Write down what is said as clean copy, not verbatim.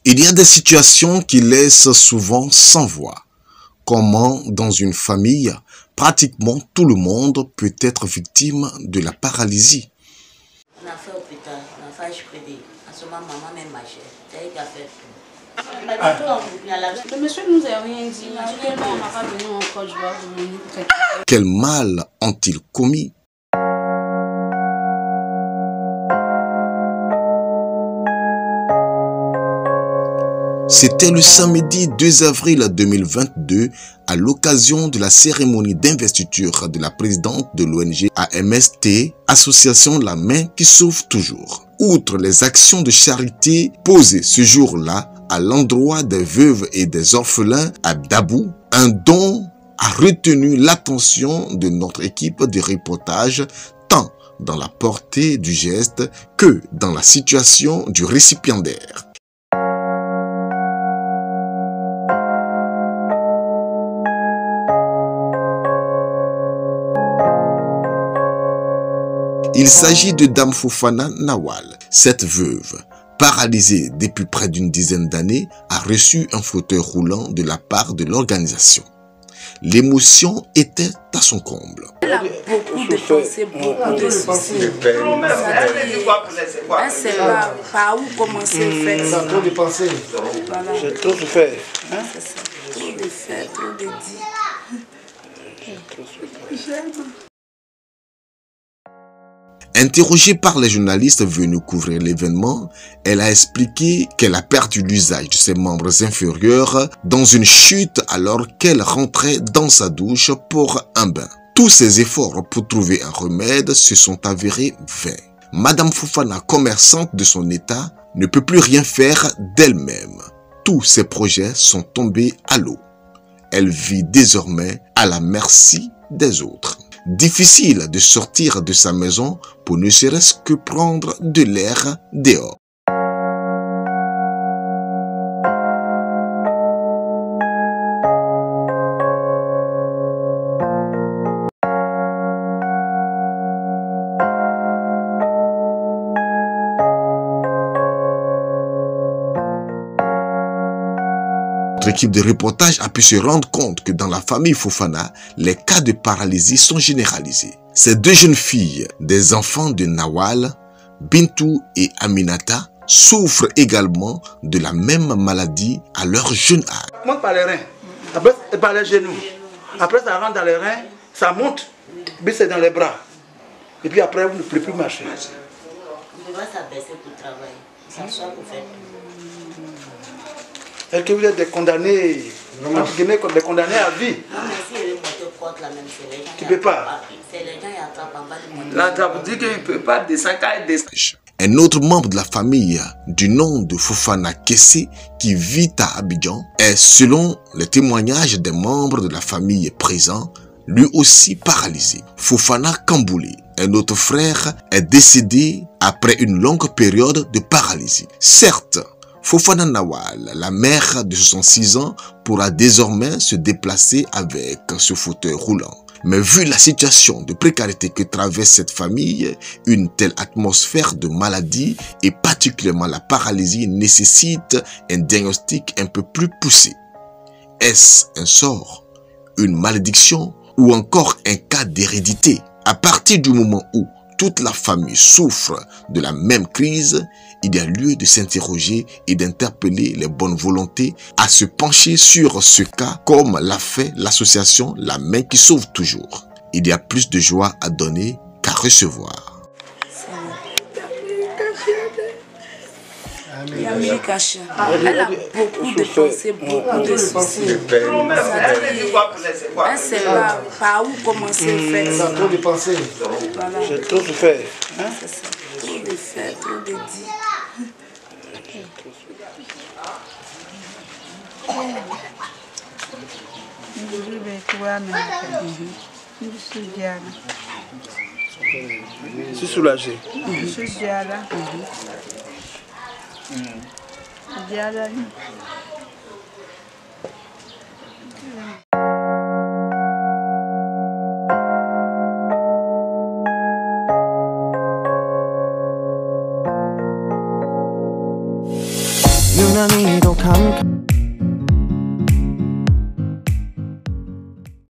Il y a des situations qui laissent souvent sans voix. Comment, dans une famille, pratiquement tout le monde peut être victime de la paralysie. On a fait hôpital, on a fait HPD. À ce moment, maman même marchait. C'est elle qui a fait tout. Le monsieur nous a rien dit. On n'a pas venu en Côte d'Ivoire. Quel mal ont-ils commis? C'était le samedi 2 avril 2022 à l'occasion de la cérémonie d'investiture de la présidente de l'ONG AMST, Association La Main qui Sauve Toujours. Outre les actions de charité posées ce jour-là à l'endroit des veuves et des orphelins à Dabou, un don a retenu l'attention de notre équipe de reportage tant dans la portée du geste que dans la situation du récipiendaire. Il s'agit de Dame Fofana Nawal. Cette veuve, paralysée depuis près d'une dizaine d'années, a reçu un fauteuil roulant de la part de l'organisation. L'émotion était à son comble. Elle a beaucoup de pensées, beaucoup de soucis. Elle ne sait pas par où commencer à faire. Ça a trop de pensées. Voilà. J'ai trop souffert. Hein? C'est ça. Trop de faire, trop de dire. Interrogée par les journalistes venus couvrir l'événement, elle a expliqué qu'elle a perdu l'usage de ses membres inférieurs dans une chute alors qu'elle rentrait dans sa douche pour un bain. Tous ses efforts pour trouver un remède se sont avérés vains. Madame Fofana, commerçante de son état, ne peut plus rien faire d'elle-même. Tous ses projets sont tombés à l'eau. Elle vit désormais à la merci des autres. Difficile de sortir de sa maison pour ne serait-ce que prendre de l'air dehors. Notre équipe de reportage a pu se rendre compte que dans la famille Fofana, les cas de paralysie sont généralisés. Ces deux jeunes filles, des enfants de Nawal, Bintou et Aminata, souffrent également de la même maladie à leur jeune âge. Ça monte par les reins, après par les genoux, après ça rentre dans les reins, ça monte, puis c'est dans les bras. Et puis après, vous ne pouvez plus marcher. On devrait s'abaisser pour travailler, s'asseoir pour faire tout. Est-ce que vous êtes des condamnés, des condamnés à vie? Non, mais si elle est montée porte là même, c'est les gens Tu peux pas. C'est les gens qui attrapent en bas du monde. Là, ça vous dit qu'il ne peut pas descendre quand il descend. Un autre membre de la famille du nom de Fofana Kessé qui vit à Abidjan est, selon les témoignages des membres de la famille présents, lui aussi paralysé. Fofana Kamboulé, un autre frère, est décédé après une longue période de paralysie. Certes, Fofana Nawal, la mère de 66 ans, pourra désormais se déplacer avec ce fauteuil roulant. Mais vu la situation de précarité que traverse cette famille, une telle atmosphère de maladie et particulièrement la paralysie nécessite un diagnostic un peu plus poussé. Est-ce un sort, une malédiction ou encore un cas d'hérédité? À partir du moment où toute la famille souffre de la même crise, il y a lieu de s'interroger et d'interpeller les bonnes volontés à se pencher sur ce cas comme l'a fait l'association La Main qui Sauve Toujours. Il y a plus de joie à donner qu'à recevoir. Elle a beaucoup de pensées, beaucoup de soucis. Elle ne sait pas par où commencer à faire. Ça a trop de pensées. Voilà. J'ai trop souffert. Hein? C'est ça. Trop de faire, trop de dire. Je suis soulagé. Nous me, don't come.